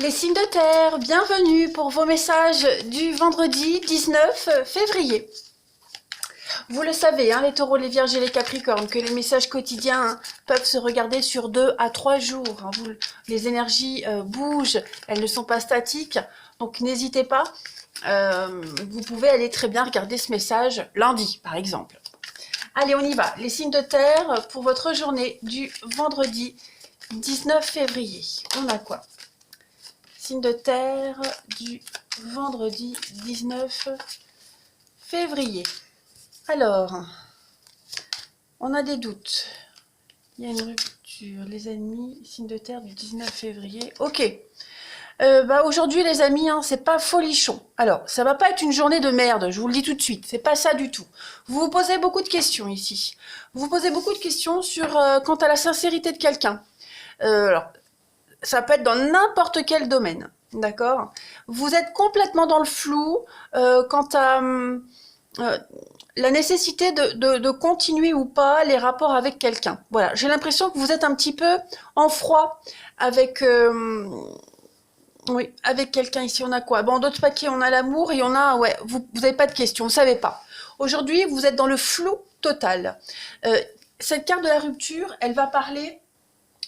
Les signes de terre, bienvenue pour vos messages du vendredi 19 février. Vous le savez, hein, les taureaux, les vierges et les capricornes, que les messages quotidiens peuvent se regarder sur 2 à 3 jours. Hein. Les énergies bougent, elles ne sont pas statiques, donc n'hésitez pas. Vous pouvez aller très bien regarder ce message lundi, par exemple. Allez, on y va. Les signes de terre pour votre journée du vendredi 19 février. On a quoi? Signe de terre du vendredi 19 février. Alors, on a des doutes. Il y a une rupture. Les ennemis, signe de terre du 19 février. Ok. Aujourd'hui, les amis, hein, c'est pas folichon. Alors, ça va pas être une journée de merde, je vous le dis tout de suite. C'est pas ça du tout. Vous vous posez beaucoup de questions ici. Vous vous posez beaucoup de questions sur quant à la sincérité de quelqu'un. Alors, ça peut être dans n'importe quel domaine, d'accord? Vous êtes complètement dans le flou quant à la nécessité de continuer ou pas les rapports avec quelqu'un. Voilà, j'ai l'impression que vous êtes un petit peu en froid avec oui, avec quelqu'un. Ici, on a quoi? Bon, d'autres paquets, on a l'amour et on a, ouais, vous n'avez pas de questions, vous savez pas. Aujourd'hui, vous êtes dans le flou total. Cette carte de la rupture, elle va parler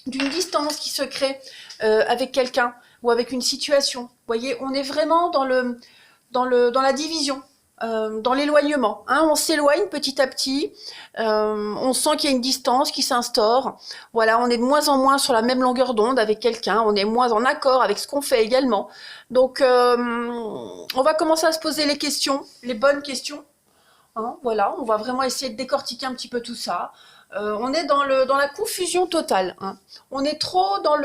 d'une distance qui se crée avec quelqu'un ou avec une situation. Vous voyez, on est vraiment dans la division, dans l'éloignement. Hein, on s'éloigne petit à petit, on sent qu'il y a une distance qui s'instaure. Voilà, on est de moins en moins sur la même longueur d'onde avec quelqu'un, on est moins en accord avec ce qu'on fait également. Donc, on va commencer à se poser les questions, les bonnes questions. Hein, voilà, on va vraiment essayer de décortiquer un petit peu tout ça. On est dans la confusion totale. Hein. On est trop dans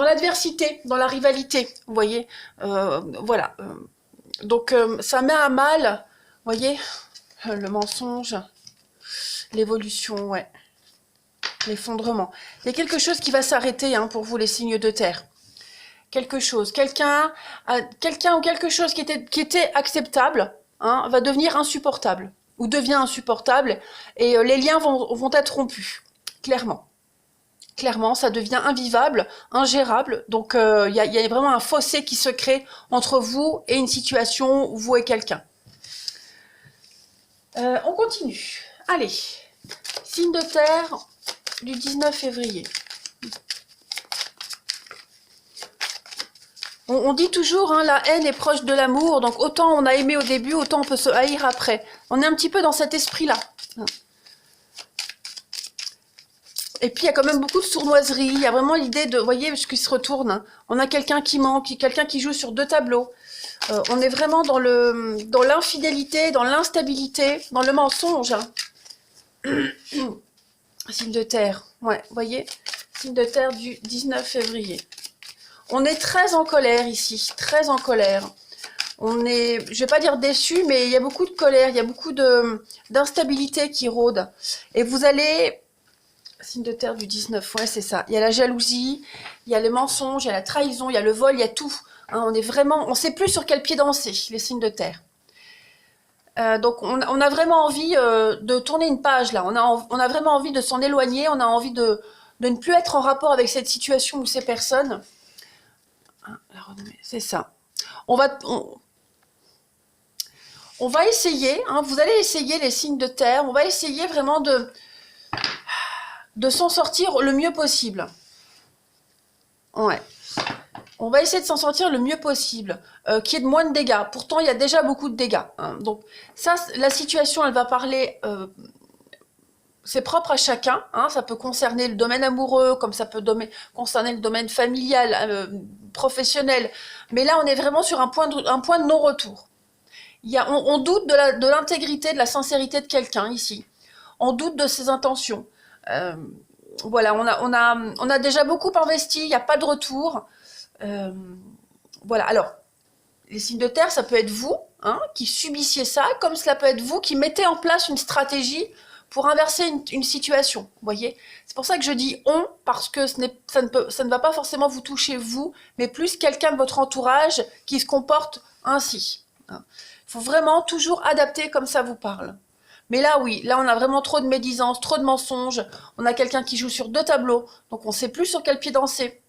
l'adversité, dans la rivalité, vous voyez. Voilà. Donc, ça met à mal, vous voyez, le mensonge, l'évolution, ouais, l'effondrement. Il y a quelque chose qui va s'arrêter hein, pour vous, les signes de terre. Quelque chose, quelqu'un ou quelque chose qui était acceptable hein, va devenir insupportable ou devient insupportable et les liens vont être rompus, clairement. Clairement, ça devient invivable, ingérable, donc y a vraiment un fossé qui se crée entre vous et une situation, vous et quelqu'un. On continue. Allez, signe de terre du 19 février. On dit toujours, hein, la haine est proche de l'amour, donc autant on a aimé au début, autant on peut se haïr après. On est un petit peu dans cet esprit-là. Et puis il y a quand même beaucoup de sournoiserie, il y a vraiment l'idée de, vous voyez, ce qui se retourne. Hein. On a quelqu'un qui manque, quelqu'un qui joue sur 2 tableaux. On est vraiment dans l'infidélité, dans l'instabilité, dans le mensonge. Hein. Signe de terre, ouais, vous voyez, signe de terre du 19 février. On est très en colère ici, très en colère. On est, je vais pas dire déçu, mais il y a beaucoup de colère, il y a beaucoup d'instabilité qui rôde. Et vous allez, signe de terre du 19, ouais c'est ça. Il y a la jalousie, il y a le mensonge, il y a la trahison, il y a le vol, il y a tout. Hein, on est vraiment, on sait plus sur quel pied danser, les signes de terre. Donc on a vraiment envie de tourner une page là. On a vraiment envie de s'en éloigner, on a envie de ne plus être en rapport avec cette situation ou ces personnes. La renommée, c'est ça. On va essayer, hein, vous allez essayer les signes de terre, on va essayer vraiment de s'en sortir le mieux possible. Ouais. On va essayer de s'en sortir le mieux possible, qu'il y ait de moins de dégâts. Pourtant, il y a déjà beaucoup de dégâts. Hein. Donc ça, la situation, elle va parler... c'est propre à chacun, hein, ça peut concerner le domaine amoureux, comme ça peut concerner le domaine familial, professionnel. Mais là, on est vraiment sur un point de non-retour. On doute de l'intégrité, de la sincérité de quelqu'un ici. On doute de ses intentions. Voilà, on a déjà beaucoup investi, il n'y a pas de retour. Voilà, alors, les signes de terre, ça peut être vous hein, qui subissiez ça, comme cela peut être vous qui mettez en place une stratégie pour inverser une situation, vous voyez. C'est pour ça que je dis « on », parce que ça ne va pas forcément vous toucher vous, mais plus quelqu'un de votre entourage qui se comporte ainsi. Il faut vraiment toujours adapter comme ça vous parle. Mais là, oui, là, on a vraiment trop de médisance, trop de mensonges. On a quelqu'un qui joue sur deux tableaux, donc on ne sait plus sur quel pied danser.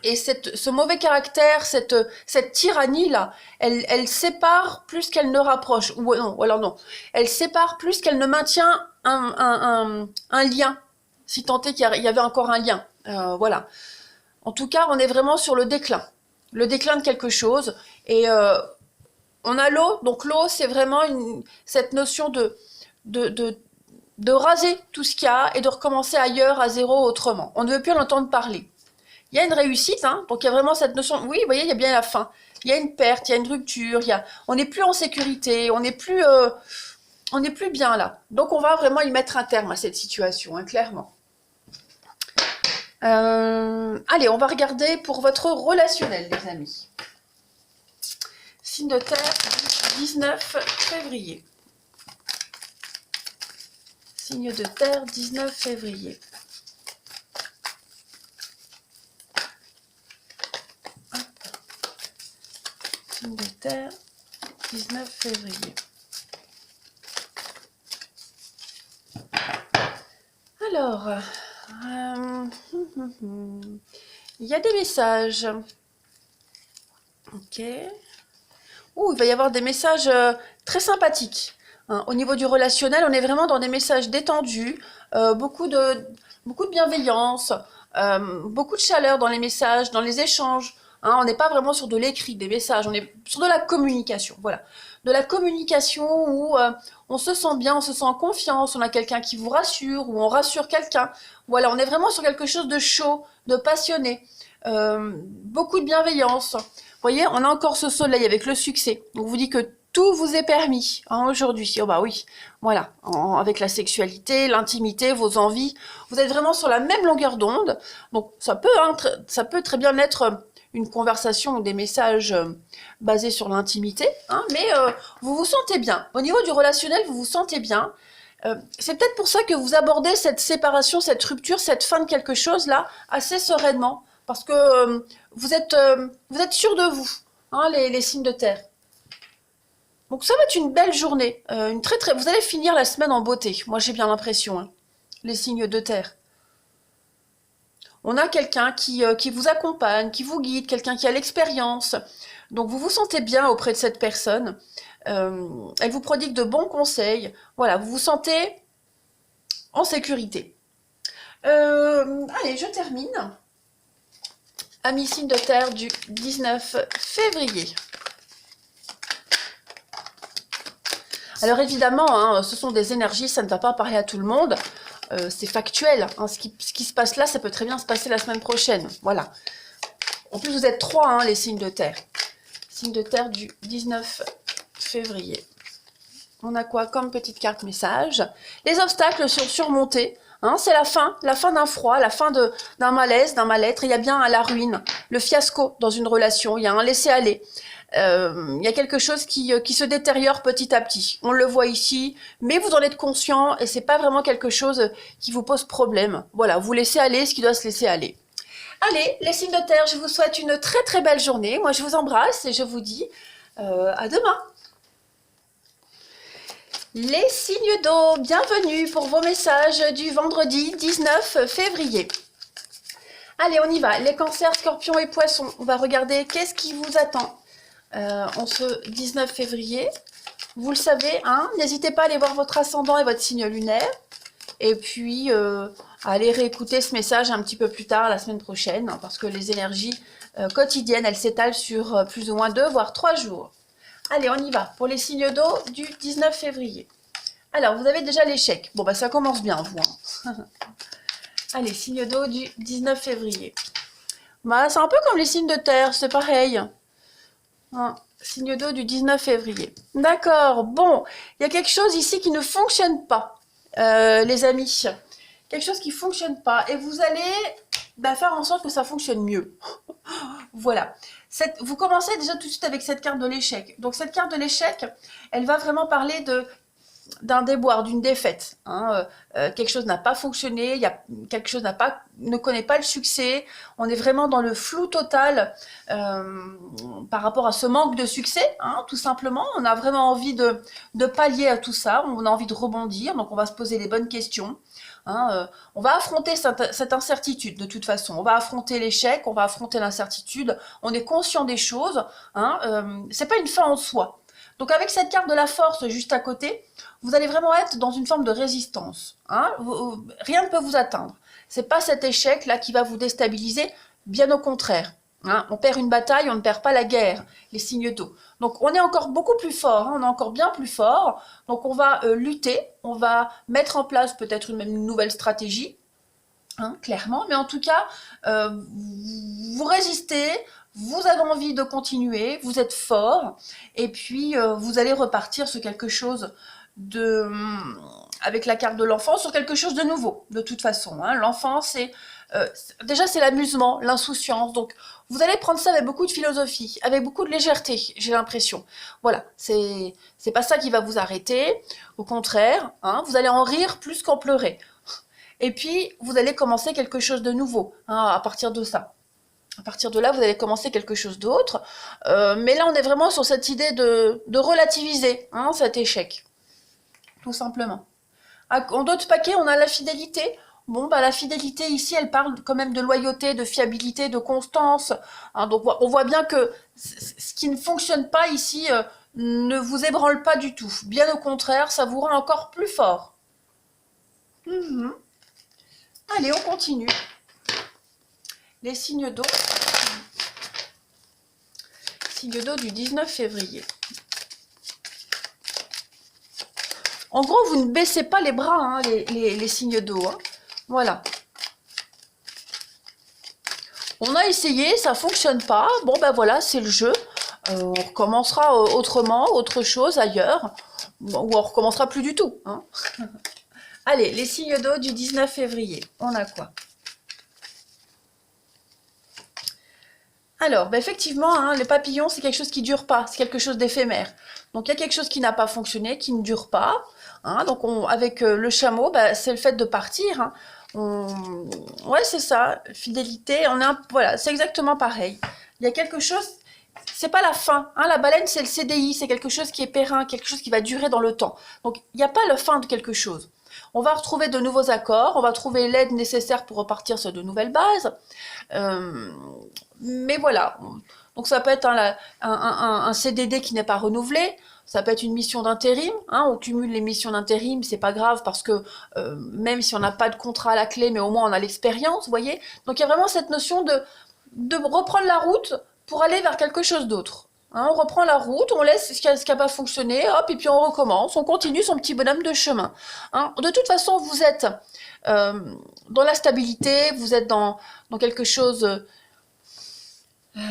Et ce mauvais caractère, cette tyrannie-là, elle sépare plus qu'elle ne rapproche. Ou non, alors non. Elle sépare plus qu'elle ne maintient un lien, si tant est qu'il y avait encore un lien. Voilà. En tout cas, on est vraiment sur le déclin de quelque chose. Et on a l'eau, donc l'eau, c'est vraiment cette notion de raser tout ce qu'il y a et de recommencer ailleurs à zéro autrement. On ne veut plus en entendre parler. Il y a une réussite, hein, donc il y a vraiment cette notion, oui, vous voyez, il y a bien la fin. Il y a une perte, il y a une rupture, on n'est plus en sécurité, on n'est plus bien là. Donc on va vraiment y mettre un terme à cette situation, hein, clairement. Allez, on va regarder pour votre relationnel, les amis. Signe de terre, 19 février. Signe de terre, 19 février. Signe de terre, 19 février. Alors, il y a des messages. Ok. Ouh, il va y avoir des messages très sympathiques. Hein. Au niveau du relationnel, on est vraiment dans des messages détendus, beaucoup de bienveillance, beaucoup de chaleur dans les messages, dans les échanges. Hein. On n'est pas vraiment sur de l'écrit, des messages, on est sur de la communication. Voilà. De la communication où on se sent bien, on se sent en confiance, on a quelqu'un qui vous rassure, ou on rassure quelqu'un. Voilà, on est vraiment sur quelque chose de chaud, de passionné. Beaucoup de bienveillance. Vous voyez, on a encore ce soleil avec le succès. On vous dit que tout vous est permis hein, aujourd'hui. Oh bah oui, voilà, avec la sexualité, l'intimité, vos envies. Vous êtes vraiment sur la même longueur d'onde. Donc ça peut très bien être une conversation ou des messages basés sur l'intimité, hein, mais vous vous sentez bien. Au niveau du relationnel, vous vous sentez bien. C'est peut-être pour ça que vous abordez cette séparation, cette rupture, cette fin de quelque chose là assez sereinement. Parce que vous êtes sûr de vous, hein, les signes de terre. Donc ça va être une belle journée, vous allez finir la semaine en beauté. Moi j'ai bien l'impression, hein, les signes de terre. On a quelqu'un qui vous accompagne, qui vous guide, quelqu'un qui a l'expérience. Donc vous vous sentez bien auprès de cette personne. Elle vous prodigue de bons conseils. Voilà, vous vous sentez en sécurité. Allez, je termine. Amis signes de terre du 19 février. Alors évidemment, hein, ce sont des énergies, ça ne va pas parler à tout le monde. C'est factuel. Hein, ce qui se passe là, ça peut très bien se passer la semaine prochaine. Voilà. En plus, vous êtes 3, hein, les signes de terre. Signe de terre du 19 février. On a quoi comme petite carte message? Les obstacles sont surmontés. Hein, c'est la fin d'un froid, la fin d'un malaise, d'un mal-être. Il y a bien la ruine, le fiasco dans une relation. Il y a un laisser-aller. Il y a quelque chose qui se détériore petit à petit. On le voit ici, mais vous en êtes conscient et c'est pas vraiment quelque chose qui vous pose problème. Voilà, vous laissez aller ce qui doit se laisser aller. Allez, les signes de terre, je vous souhaite une très très belle journée. Moi, je vous embrasse et je vous dis à demain. Les signes d'eau, bienvenue pour vos messages du vendredi 19 février. Allez, on y va. Les cancers, scorpions et poissons. On va regarder qu'est-ce qui vous attend en ce 19 février. Vous le savez, hein, n'hésitez pas à aller voir votre ascendant et votre signe lunaire. Et puis, allez réécouter ce message un petit peu plus tard, la semaine prochaine, hein, parce que les énergies quotidiennes, elles s'étalent sur plus ou moins 2, voire 3 jours. Allez, on y va pour les signes d'eau du 19 février. Alors, vous avez déjà l'échec. Bon, bah ça commence bien, vous. Hein. Allez, signe d'eau du 19 février. Bah, c'est un peu comme les signes de terre, c'est pareil. Hein, signe d'eau du 19 février. D'accord, bon. Il y a quelque chose ici qui ne fonctionne pas, les amis. Quelque chose qui ne fonctionne pas. Et vous allez faire en sorte que ça fonctionne mieux. Voilà. Vous commencez déjà tout de suite avec cette carte de l'échec. Donc cette carte de l'échec, elle va vraiment parler de d'un déboire, d'une défaite. Hein. Quelque chose n'a pas fonctionné, quelque chose ne connaît pas le succès. On est vraiment dans le flou total par rapport à ce manque de succès, hein, tout simplement. On a vraiment envie de pallier à tout ça, on a envie de rebondir, donc on va se poser les bonnes questions. Hein, on va affronter cette incertitude de toute façon. On va affronter l'échec, on va affronter l'incertitude. On est conscient des choses. Hein, c'est pas une fin en soi. Donc avec cette carte de la force juste à côté, vous allez vraiment être dans une forme de résistance. Hein, rien ne peut vous atteindre. C'est pas cet échec là qui va vous déstabiliser, bien au contraire. Hein, on perd une bataille, on ne perd pas la guerre, les signes d'eau. Donc on est encore beaucoup plus fort, hein, on est encore bien plus fort. Donc on va lutter, on va mettre en place peut-être une nouvelle stratégie, hein, clairement. Mais en tout cas, vous résistez, vous avez envie de continuer, vous êtes fort. Et puis vous allez repartir sur quelque chose de... avec la carte de l'enfant, sur quelque chose de nouveau, de toute façon. Hein. L'enfant, déjà c'est l'amusement, l'insouciance, donc vous allez prendre ça avec beaucoup de philosophie, avec beaucoup de légèreté, j'ai l'impression. Voilà, c'est pas ça qui va vous arrêter, au contraire, hein, vous allez en rire plus qu'en pleurer. Et puis, vous allez commencer quelque chose de nouveau, hein, à partir de ça. À partir de là, vous allez commencer quelque chose d'autre. Mais là, on est vraiment sur cette idée de relativiser, hein, cet échec, tout simplement. En d'autres paquets, on a la fidélité. Bon, bah, la fidélité ici, elle parle quand même de loyauté, de fiabilité, de constance. Hein, donc, on voit bien que ce qui ne fonctionne pas ici ne vous ébranle pas du tout. Bien au contraire, ça vous rend encore plus fort. Allez, on continue. Les signes d'eau. Signes d'eau du 19 février. En gros, vous ne baissez pas les bras, hein, les signes d'eau. Hein. Voilà. On a essayé, ça fonctionne pas. Bon, ben voilà, c'est le jeu. On recommencera autrement, autre chose, ailleurs. Ou on recommencera plus du tout. Hein. Allez, les signes d'eau du 19 février. On a quoi? Alors, bah effectivement, hein, les papillons, c'est quelque chose qui ne dure pas, c'est quelque chose d'éphémère. Donc, il y a quelque chose qui n'a pas fonctionné, qui ne dure pas. Hein, donc, avec le chameau, bah, c'est le fait de partir. Hein. Ouais, c'est ça, fidélité, voilà, c'est exactement pareil. Il y a quelque chose, c'est pas la fin. Hein, la baleine, c'est le CDI, c'est quelque chose qui est périn, quelque chose qui va durer dans le temps. Donc, il n'y a pas la fin de quelque chose. On va retrouver de nouveaux accords, on va trouver l'aide nécessaire pour repartir sur de nouvelles bases. Mais voilà, donc ça peut être un CDD qui n'est pas renouvelé, ça peut être une mission d'intérim, hein, on cumule les missions d'intérim, c'est pas grave parce que même si on n'a pas de contrat à la clé, mais au moins on a l'expérience, vous voyez. Donc il y a vraiment cette notion de reprendre la route pour aller vers quelque chose d'autre. Hein, on reprend la route, on laisse ce qui n'a pas fonctionné, hop, et puis on recommence, on continue son petit bonhomme de chemin. Hein, de toute façon, vous êtes dans la stabilité, vous êtes dans quelque chose... oui,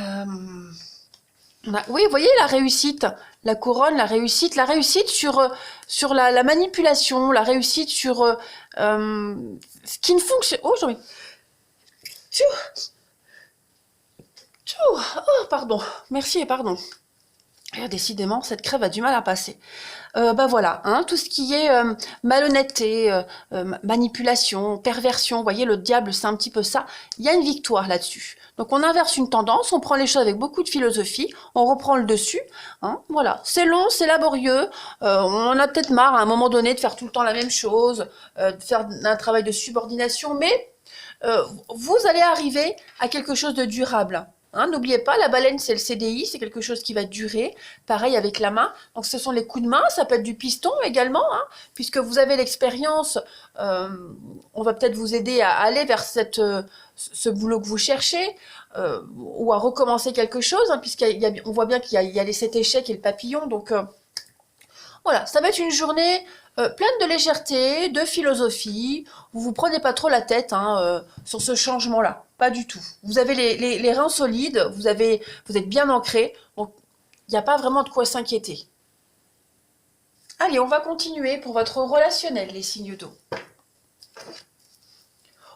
vous voyez la réussite, la couronne, la réussite sur la manipulation, la réussite sur ce qui ne fonctionne... Oh, j'en ai... Oh, pardon, merci et pardon. Et décidément, cette crève a du mal à passer. Bah voilà, hein, tout ce qui est malhonnêteté, manipulation, perversion, vous voyez, le diable, c'est un petit peu ça. Il y a une victoire là-dessus. Donc on inverse une tendance, on prend les choses avec beaucoup de philosophie, on reprend le dessus. Hein, voilà, c'est long, c'est laborieux, on a peut-être marre à un moment donné de faire tout le temps la même chose, de faire un travail de subordination, mais vous allez arriver à quelque chose de durable. Hein, n'oubliez pas, la baleine, c'est le CDI, c'est quelque chose qui va durer. Pareil avec la main. Donc, ce sont les coups de main, ça peut être du piston également, hein, puisque vous avez l'expérience. On va peut-être vous aider à aller vers ce boulot que vous cherchez, ou à recommencer quelque chose, hein, puisqu'on voit bien qu'il y a cet échec et le papillon. Donc, voilà, ça va être une journée pleine de légèreté, de philosophie. Vous prenez pas trop la tête hein, sur ce changement-là. Pas du tout. Vous avez les reins solides, vous êtes bien ancré, donc il n'y a pas vraiment de quoi s'inquiéter. Allez, on va continuer pour votre relationnel, les signes d'eau.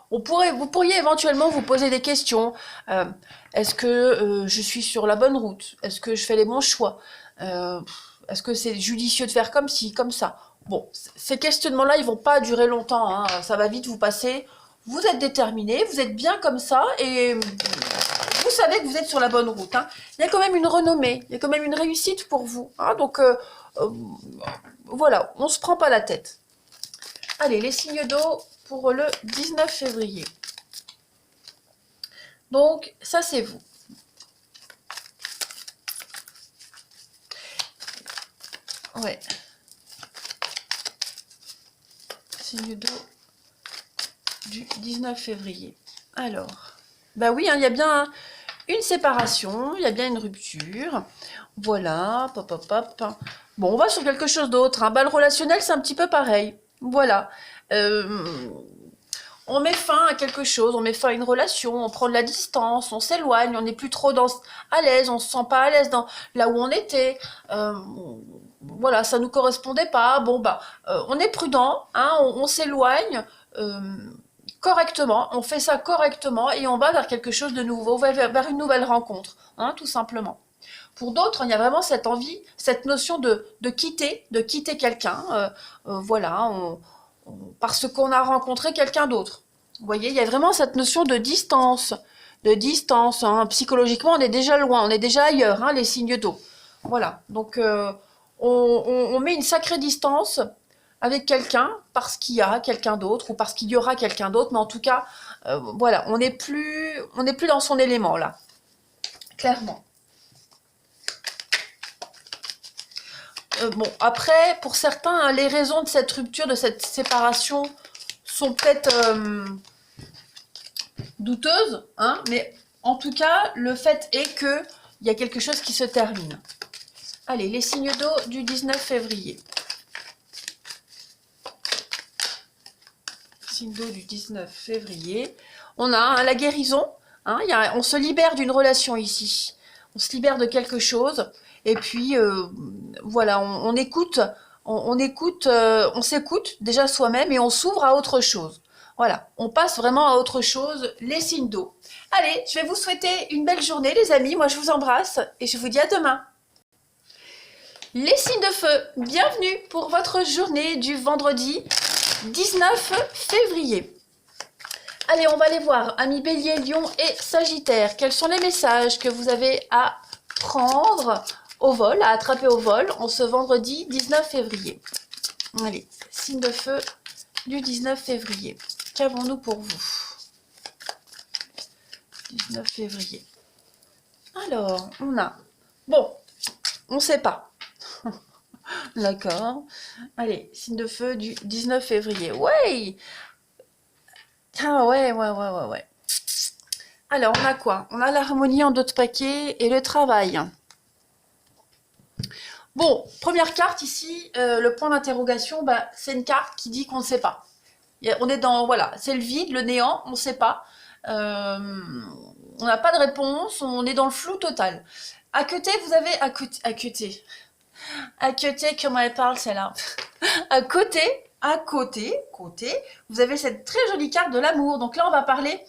Vous pourriez éventuellement vous poser des questions. Est-ce que je suis sur la bonne route? Est-ce que je fais les bons choix? Est-ce que c'est judicieux de faire comme ci, comme ça? Bon, ces questionnements-là, ils vont pas durer longtemps, hein, ça va vite vous passer. Vous êtes déterminé, vous êtes bien comme ça, et vous savez que vous êtes sur la bonne route, hein. Il y a quand même une renommée, il y a quand même une réussite pour vous, hein, donc euh, voilà, on se prend pas la tête. Allez, les signes d'eau pour le 19 février. Donc, ça c'est vous. Ouais. Signe d'eau du 19 février. Alors, bah oui, hein, il y a bien une séparation, il y a bien une rupture. Voilà, pop, pop, pop. Bon, on va sur quelque chose d'autre, hein. Bah, le relationnel, c'est un petit peu pareil. Voilà. On met fin à quelque chose, on met fin à une relation, on prend de la distance, on s'éloigne, on n'est plus trop à l'aise, on se sent pas à l'aise dans là où on était. Voilà, ça nous correspondait pas. Bon bah, on est prudent, hein, on s'éloigne correctement, on fait ça correctement et on va vers quelque chose de nouveau, vers une nouvelle rencontre, hein, tout simplement. Pour d'autres, il y a vraiment cette envie, cette notion de quitter quelqu'un. Voilà, parce qu'on a rencontré quelqu'un d'autre. Vous voyez, il y a vraiment cette notion de distance, hein. Psychologiquement, on est déjà loin, on est déjà ailleurs, hein, les signes d'eau. Voilà, donc on met une sacrée distance avec quelqu'un parce qu'il y a quelqu'un d'autre ou parce qu'il y aura quelqu'un d'autre, mais en tout cas, voilà, on n'est plus dans son élément là, clairement. Bon, après, pour certains, hein, les raisons de cette rupture, de cette séparation sont peut-être douteuses, hein, mais en tout cas, le fait est qu'il y a quelque chose qui se termine. Allez, les signes d'eau du 19 février. Signe d'eau du 19 février. On a hein, la guérison, hein, on se libère d'une relation ici. On se libère de quelque chose. Et puis, voilà, on écoute, on s'écoute déjà soi-même et on s'ouvre à autre chose. Voilà, on passe vraiment à autre chose, les signes d'eau. Allez, je vais vous souhaiter une belle journée, les amis. Moi, je vous embrasse et je vous dis à demain. Les signes de feu, bienvenue pour votre journée du vendredi 19 février. Allez, on va aller voir, amis Bélier, Lion et Sagittaire. Quels sont les messages que vous avez à prendre au vol, à attraper au vol en ce vendredi 19 février. Allez, signe de feu du 19 février. Qu'avons-nous pour vous? 19 février. Alors, on a... Bon, on ne sait pas. D'accord. Allez, signe de feu du 19 février. Ouais. Ah ouais. Alors, on a quoi? On a l'harmonie en d'autres paquets et le travail. Bon, première carte ici, le point d'interrogation, bah, c'est une carte qui dit qu'on ne sait pas. On est dans, voilà, c'est le vide, le néant, on ne sait pas. On n'a pas de réponse, on est dans le flou total. À côté, vous avez, à côté, comment elle parle celle-là? À côté, vous avez cette très jolie carte de l'amour. Donc là, on va parler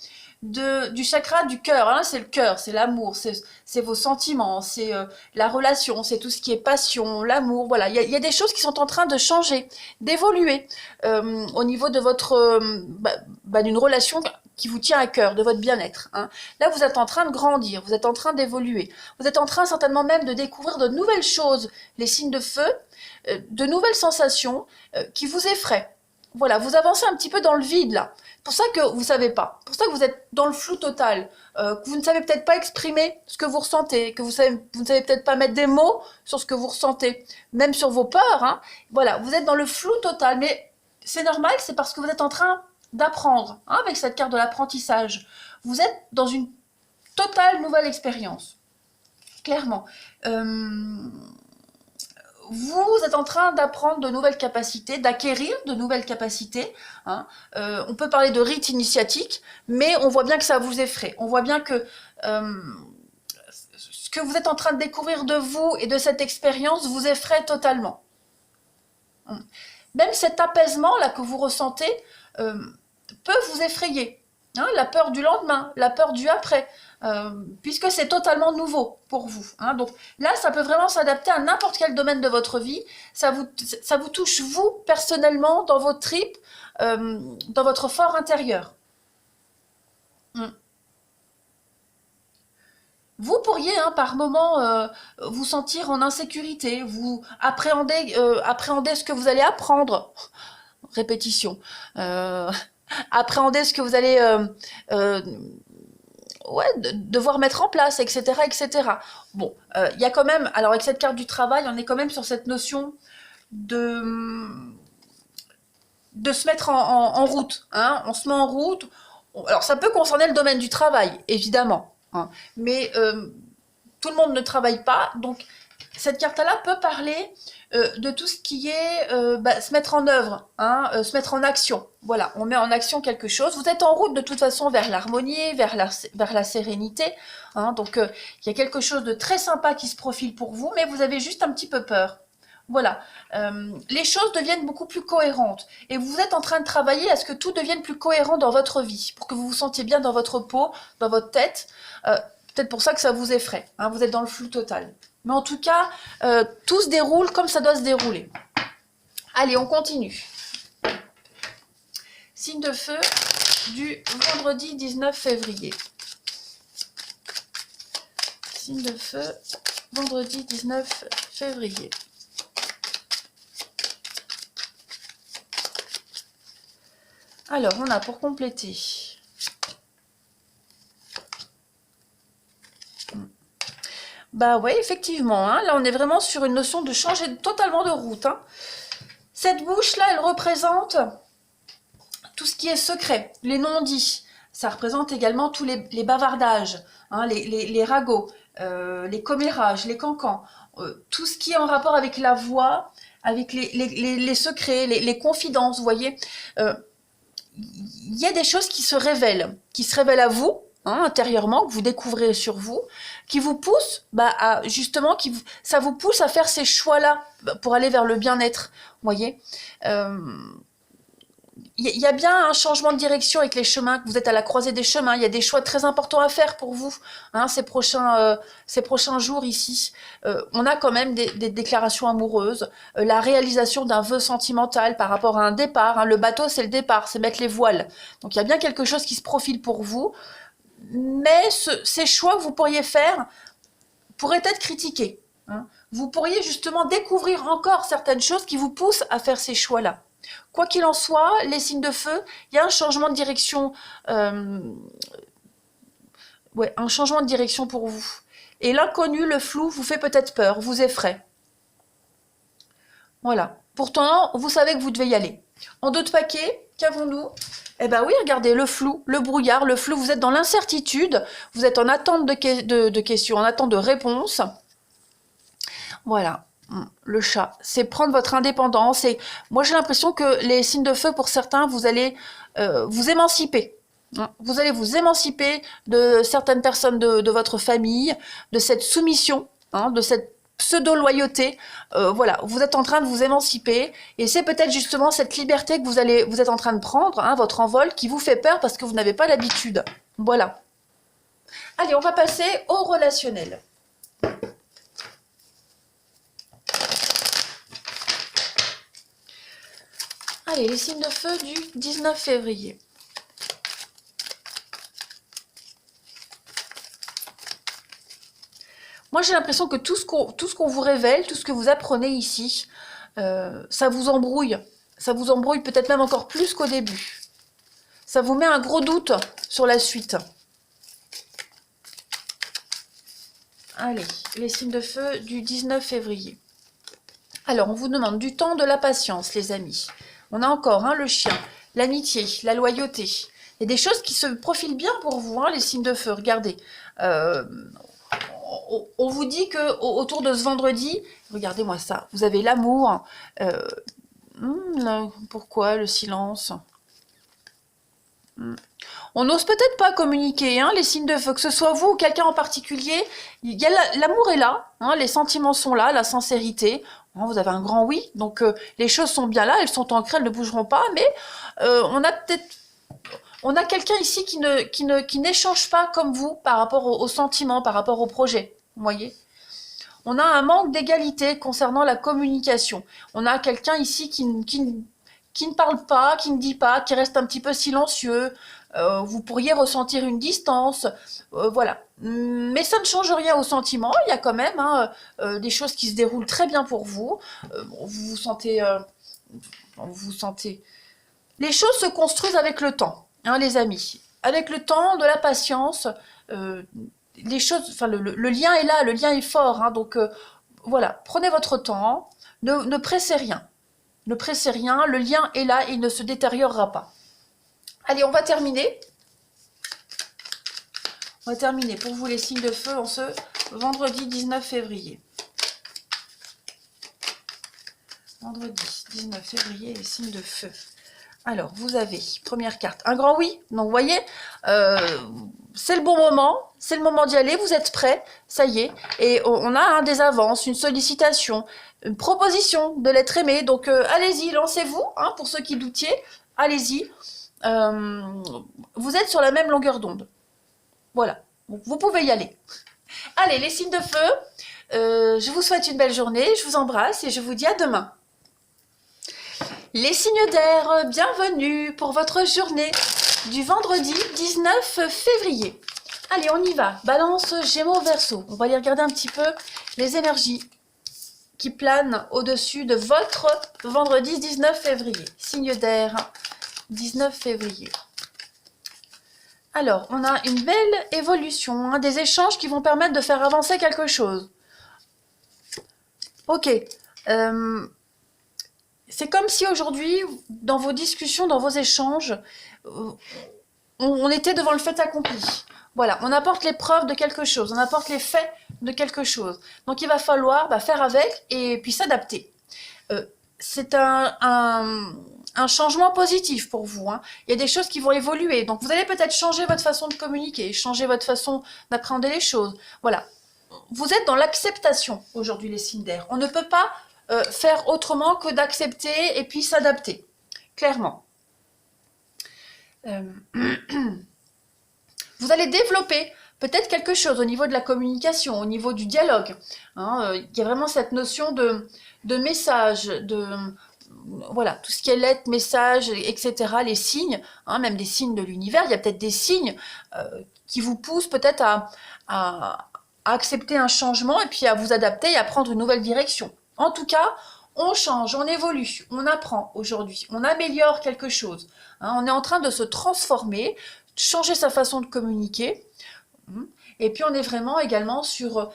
du chakra du cœur, hein. C'est le cœur, c'est l'amour, c'est vos sentiments, c'est la relation, c'est tout ce qui est passion, l'amour, voilà. Il y a des choses qui sont en train de changer, d'évoluer au niveau de votre d'une relation qui vous tient à cœur, de votre bien-être, hein. Là, vous êtes en train de grandir, vous êtes en train d'évoluer, vous êtes en train certainement même de découvrir de nouvelles choses, les signes de feu, de nouvelles sensations qui vous effraient. Voilà, vous avancez un petit peu dans le vide là. C'est pour ça que vous ne savez pas. C'est pour ça que vous êtes dans le flou total. Que vous ne savez peut-être pas exprimer ce que vous ressentez. Que vous ne savez peut-être pas mettre des mots sur ce que vous ressentez. Même sur vos peurs, hein. Voilà, vous êtes dans le flou total. Mais c'est normal, c'est parce que vous êtes en train d'apprendre, hein, avec cette carte de l'apprentissage. Vous êtes dans une totale nouvelle expérience. Clairement. Vous êtes en train d'apprendre de nouvelles capacités, d'acquérir de nouvelles capacités, hein. On peut parler de rite initiatique, mais on voit bien que ça vous effraie. On voit bien que ce que vous êtes en train de découvrir de vous et de cette expérience vous effraie totalement. Même cet apaisement là que vous ressentez peut vous effrayer. hein, la peur du lendemain, la peur du après, puisque c'est totalement nouveau pour vous. Hein. Donc là, ça peut vraiment s'adapter à n'importe quel domaine de votre vie. Ça vous touche, vous, personnellement, dans vos tripes, dans votre fort intérieur. Vous pourriez, hein, par moment, vous sentir en insécurité, vous appréhendez ce que vous allez apprendre. Répétition. Appréhender ce que vous allez ouais, devoir mettre en place, etc., etc. Bon, il y a quand même, alors avec cette carte du travail, on est quand même sur cette notion de se mettre en route. Hein. On se met en route. Alors ça peut concerner le domaine du travail, évidemment. Hein. Mais tout le monde ne travaille pas, donc cette carte-là peut parler de tout ce qui est se mettre en œuvre, hein, se mettre en action. Voilà, on met en action quelque chose. Vous êtes en route de toute façon vers l'harmonie, vers la sérénité. Hein, donc il y a quelque chose de très sympa qui se profile pour vous, mais vous avez juste un petit peu peur. Voilà, les choses deviennent beaucoup plus cohérentes et vous êtes en train de travailler à ce que tout devienne plus cohérent dans votre vie, pour que vous vous sentiez bien dans votre peau, dans votre tête. Peut-être pour ça que ça vous effraie, hein, vous êtes dans le flou total. Mais en tout cas, tout se déroule comme ça doit se dérouler. Allez, on continue. Signe de feu du vendredi 19 février. Signe de feu, vendredi 19 février. Alors, on a pour compléter. Bah ouais, effectivement, hein, là on est vraiment sur une notion de changer totalement de route. Hein. Cette bouche-là, elle représente tout ce qui est secret, les non-dits. Ça représente également tous les bavardages, hein, les ragots, les commérages, les cancans, tout ce qui est en rapport avec la voix, avec les secrets, les confidences, vous voyez. Il y a des choses qui se révèlent à vous, hein, intérieurement, que vous découvrez sur vous, qui vous poussent, justement, ça vous pousse à faire ces choix-là pour aller vers le bien-être, vous voyez. Il y a bien un changement de direction avec les chemins, que vous êtes à la croisée des chemins, il y a des choix très importants à faire pour vous, hein, ces prochains jours ici. On a quand même des déclarations amoureuses, la réalisation d'un vœu sentimental par rapport à un départ, hein. Le bateau c'est le départ, c'est mettre les voiles. Donc il y a bien quelque chose qui se profile pour vous, mais ces choix que vous pourriez faire pourraient être critiqués. Hein. Vous pourriez justement découvrir encore certaines choses qui vous poussent à faire ces choix-là. Quoi qu'il en soit, les signes de feu, il y a un changement de direction, un changement de direction pour vous. Et l'inconnu, le flou, vous fait peut-être peur, vous effraie. Voilà. Pourtant, vous savez que vous devez y aller. En dos de paquet, qu'avons-nous? Eh bien oui, regardez, le flou, le brouillard, le flou, vous êtes dans l'incertitude, vous êtes en attente de questions, en attente de réponses. Voilà. Le chat, c'est prendre votre indépendance. Et moi, j'ai l'impression que les signes de feu, pour certains, vous allez vous émanciper. Vous allez vous émanciper de certaines personnes de votre famille, de cette soumission, hein, de cette pseudo-loyauté. Voilà, vous êtes en train de vous émanciper. Et c'est peut-être justement cette liberté que vous êtes en train de prendre, hein, votre envol, qui vous fait peur parce que vous n'avez pas l'habitude. Voilà. Allez, on va passer au relationnel. Allez, les signes de feu du 19 février. Moi, j'ai l'impression que tout ce qu'on vous révèle, tout ce que vous apprenez ici, ça vous embrouille. Ça vous embrouille peut-être même encore plus qu'au début. Ça vous met un gros doute sur la suite. Allez, les signes de feu du 19 février. Alors, on vous demande du temps, de la patience, les amis. On a encore le chien, l'amitié, la loyauté. Il y a des choses qui se profilent bien pour vous, hein, les signes de feu. Regardez, on vous dit que autour de ce vendredi, regardez-moi ça, vous avez l'amour. Pourquoi le silence? On n'ose peut-être pas communiquer, hein, les signes de feu, que ce soit vous ou quelqu'un en particulier. L'amour est là, hein, les sentiments sont là, la sincérité. Vous avez un grand oui, donc les choses sont bien là, elles sont ancrées, elles ne bougeront pas, mais on a peut-être On a quelqu'un ici qui n'échange pas comme vous par rapport aux sentiments, par rapport au projet. Vous voyez? On a un manque d'égalité concernant la communication. On a quelqu'un ici qui ne parle pas, qui ne dit pas, qui reste un petit peu silencieux. Vous pourriez ressentir une distance. Voilà. Mais ça ne change rien au sentiment. Il y a quand même des choses qui se déroulent très bien pour vous. Vous vous sentez... Les choses se construisent avec le temps, hein, les amis. Avec le temps, de la patience, les choses, enfin, le lien est là, le lien est fort. Hein, donc voilà, prenez votre temps, ne pressez rien. Ne pressez rien, le lien est là, il ne se détériorera pas. Allez, on va terminer. On va terminer pour vous les signes de feu en ce vendredi 19 février. Vendredi 19 février, les signes de feu. Alors, vous avez, première carte, un grand oui. Donc, vous voyez, c'est le bon moment, c'est le moment d'y aller, vous êtes prêts, ça y est. Et on a des avances, une sollicitation, une proposition de l'être aimé. Donc, allez-y, lancez-vous, hein, pour ceux qui doutiez, allez-y. Vous êtes sur la même longueur d'onde. Voilà, donc, vous pouvez y aller. Allez, les signes de feu, je vous souhaite une belle journée, je vous embrasse et je vous dis à demain. Les signes d'air, bienvenue pour votre journée du vendredi 19 février. Allez, on y va. Balance, Gémeaux, Verseau. On va aller regarder un petit peu les énergies qui planent au-dessus de votre vendredi 19 février. Signe d'air, 19 février. Alors, on a une belle évolution, hein, des échanges qui vont permettre de faire avancer quelque chose. Ok. C'est comme si aujourd'hui, dans vos discussions, dans vos échanges, on était devant le fait accompli. Voilà, on apporte les preuves de quelque chose, on apporte les faits de quelque chose. Donc il va falloir faire avec et puis s'adapter. C'est un changement positif pour vous. Hein. Il y a des choses qui vont évoluer. Donc vous allez peut-être changer votre façon de communiquer, changer votre façon d'appréhender les choses. Voilà. Vous êtes dans l'acceptation aujourd'hui, les signes d'air. On ne peut pas faire autrement que d'accepter et puis s'adapter, clairement. Vous allez développer peut-être quelque chose au niveau de la communication, au niveau du dialogue. Hein, il y a vraiment cette notion de message, voilà, tout ce qui est lettres, messages, etc., les signes, hein, même les signes de l'univers. Il y a peut-être des signes qui vous poussent peut-être à accepter un changement et puis à vous adapter et à prendre une nouvelle direction. En tout cas, on change, on évolue, on apprend aujourd'hui, on améliore quelque chose. Hein, on est en train de se transformer, changer sa façon de communiquer. Et puis on est vraiment également sur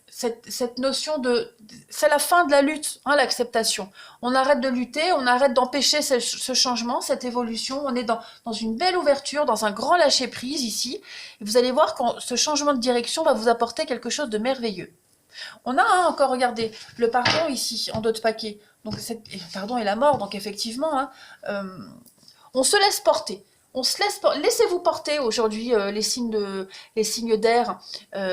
cette notion de... C'est la fin de la lutte, hein, l'acceptation. On arrête de lutter, on arrête d'empêcher ce changement, cette évolution. On est dans une belle ouverture, dans un grand lâcher-prise ici. Et vous allez voir que ce changement de direction va vous apporter quelque chose de merveilleux. On a encore, regardez, le pardon ici, en d'autres paquets. Donc, pardon et la mort, donc effectivement, hein, on se laisse porter. Laissez-vous porter aujourd'hui les signes d'air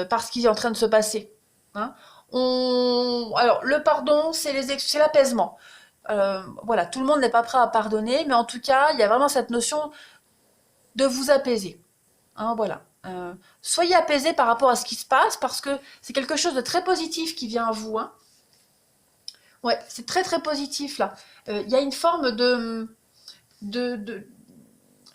par ce qui est en train de se passer. Hein. Alors, le pardon, c'est l'apaisement. Voilà, tout le monde n'est pas prêt à pardonner, mais en tout cas, il y a vraiment cette notion de vous apaiser. Hein, voilà. Soyez apaisés par rapport à ce qui se passe, parce que c'est quelque chose de très positif qui vient à vous. Hein. Ouais, c'est très très positif là. Il y a une forme il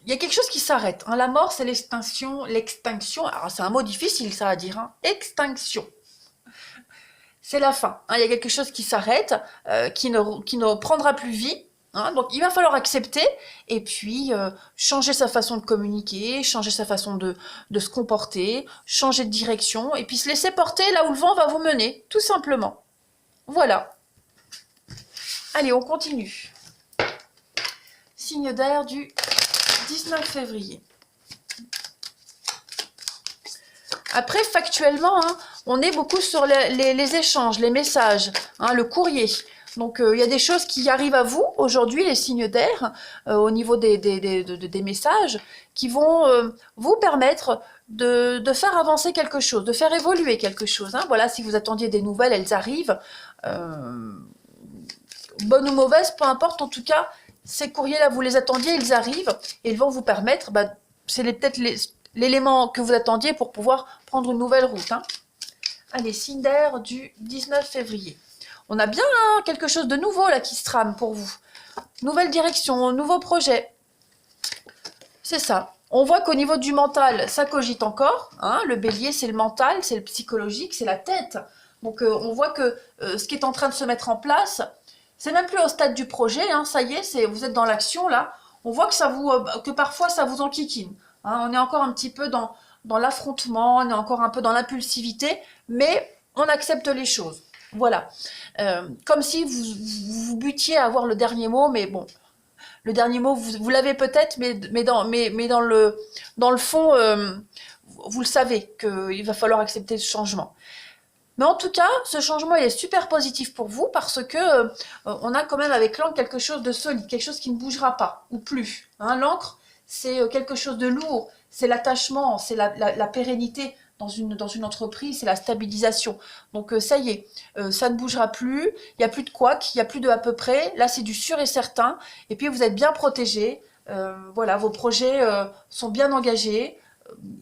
y a quelque chose qui s'arrête. Hein. La mort, c'est l'extinction. Alors c'est un mot difficile ça à dire. Hein. Extinction. C'est la fin. Hein. Il y a quelque chose qui s'arrête, qui ne prendra plus vie. Hein, donc il va falloir accepter et puis changer sa façon de communiquer, changer sa façon de se comporter, changer de direction et puis se laisser porter là où le vent va vous mener, tout simplement. Voilà. Allez, on continue. Signe d'air du 19 février. Après, factuellement, hein, on est beaucoup sur les échanges, les messages, hein, le courrier. Donc, il y a des choses qui arrivent à vous, aujourd'hui, les signes d'air, au niveau des messages, qui vont vous permettre de faire avancer quelque chose, de faire évoluer quelque chose. Hein. Voilà, si vous attendiez des nouvelles, elles arrivent. Bonnes ou mauvaises, peu importe, en tout cas, ces courriers-là, vous les attendiez, ils arrivent et ils vont vous permettre, bah, c'est peut-être l'élément que vous attendiez pour pouvoir prendre une nouvelle route. Hein. Allez, signe d'air du 19 février. On a bien hein, quelque chose de nouveau là qui se trame pour vous. Nouvelle direction, nouveau projet. C'est ça. On voit qu'au niveau du mental, ça cogite encore. Hein. Le bélier, c'est le mental, c'est le psychologique, c'est la tête. Donc on voit que ce qui est en train de se mettre en place, c'est même plus au stade du projet. Hein. Ça y est, vous êtes dans l'action là. On voit que, que parfois ça vous enquiquine. Hein. On est encore un petit peu dans l'affrontement, on est encore un peu dans l'impulsivité, mais on accepte les choses. Voilà. Comme si vous butiez à avoir le dernier mot, mais bon, le dernier mot, vous l'avez peut-être, mais dans le fond, vous le savez qu'il va falloir accepter ce changement. Mais en tout cas, ce changement, il est super positif pour vous parce que on a quand même avec l'encre quelque chose de solide, quelque chose qui ne bougera pas, ou plus. Hein, l'encre, c'est quelque chose de lourd, c'est l'attachement, c'est la pérennité dans une entreprise, c'est la stabilisation. Donc ça y est, ça ne bougera plus, il n'y a plus de couac, il n'y a plus de à peu près, là c'est du sûr et certain, et puis vous êtes bien protégés, voilà, vos projets sont bien engagés,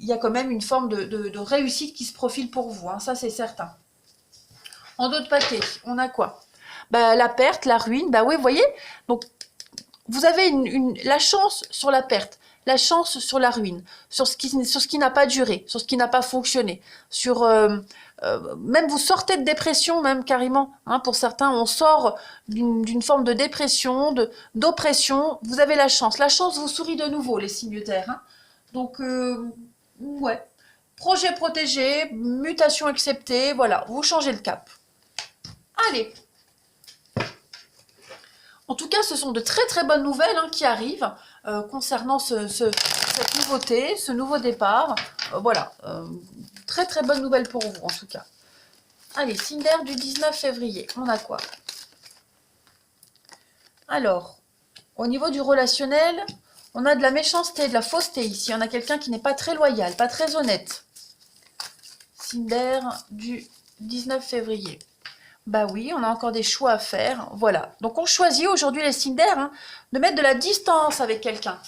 il y a quand même une forme de réussite qui se profile pour vous, hein, ça c'est certain. En d'autres paquets, on a quoi? Bah, la perte, la ruine, bah oui, vous voyez, donc vous avez la chance sur la perte, la chance sur la ruine, sur ce qui n'a pas duré, sur ce qui n'a pas fonctionné, sur même vous sortez de dépression, même carrément. Hein, pour certains, on sort d'une forme de dépression, d'oppression. Vous avez la chance vous sourit de nouveau, les signes d'air. Hein. Donc, ouais, projet protégé, mutation acceptée, voilà, vous changez le cap. Allez. En tout cas, ce sont de très très bonnes nouvelles hein, qui arrivent concernant cette nouveauté, ce nouveau départ. Voilà, très très bonne nouvelle pour vous en tout cas. Allez, signe d'air du 19 février, on a quoi? Alors, au niveau du relationnel, on a de la méchanceté, de la fausseté ici. On a quelqu'un qui n'est pas très loyal, pas très honnête. Signe d'air du 19 février. Bah oui, on a encore des choix à faire. Voilà. Donc on choisit aujourd'hui les signes d'air hein, de mettre de la distance avec quelqu'un.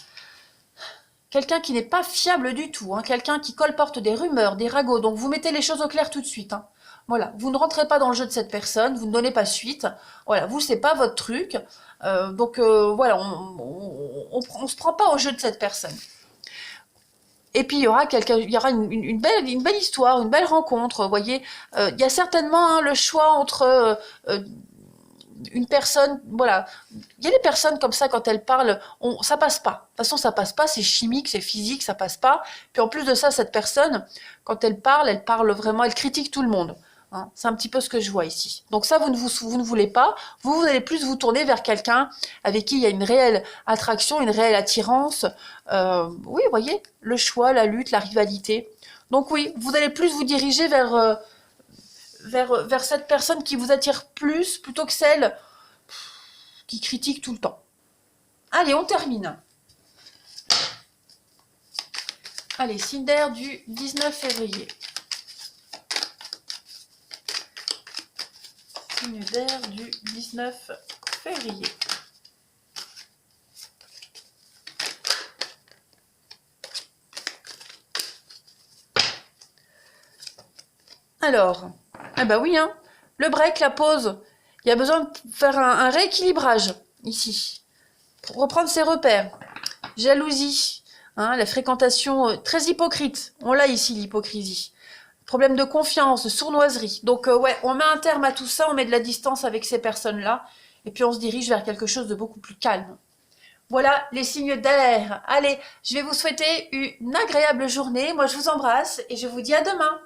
Quelqu'un qui n'est pas fiable du tout. Hein, quelqu'un qui colporte des rumeurs, des ragots. Donc vous mettez les choses au clair tout de suite. Hein. Voilà. Vous ne rentrez pas dans le jeu de cette personne. Vous ne donnez pas suite. Voilà. Vous, c'est pas votre truc. Donc voilà. On se prend pas au jeu de cette personne. Et puis il y aura une belle histoire, une belle rencontre. Vous voyez, il y a certainement hein, le choix entre une personne, voilà. Il y a des personnes comme ça quand elles parlent, ça passe pas. De toute façon, ça passe pas. C'est chimique, c'est physique, ça passe pas. Puis en plus de ça, cette personne, quand elle parle vraiment, elle critique tout le monde. Hein. C'est un petit peu ce que je vois ici. Donc ça, vous ne voulez pas. Vous allez plus vous tourner vers quelqu'un avec qui il y a une réelle attraction, une réelle attirance. Oui, vous voyez, le choix, la lutte, la rivalité. Donc oui, vous allez plus vous diriger vers cette personne qui vous attire plus, plutôt que celle qui critique tout le temps. Allez, on termine. Allez, signe d'air du 19 février. Signe d'air du 19 février. Alors, ah bah oui, hein, le break, la pause, il y a besoin de faire un rééquilibrage ici, pour reprendre ses repères. Jalousie, hein, la fréquentation très hypocrite, on l'a ici l'hypocrisie. Problème de confiance, de sournoiserie. Donc ouais, on met un terme à tout ça, on met de la distance avec ces personnes-là, et puis on se dirige vers quelque chose de beaucoup plus calme. Voilà les signes d'air. Allez, je vais vous souhaiter une agréable journée. Moi, je vous embrasse et je vous dis à demain.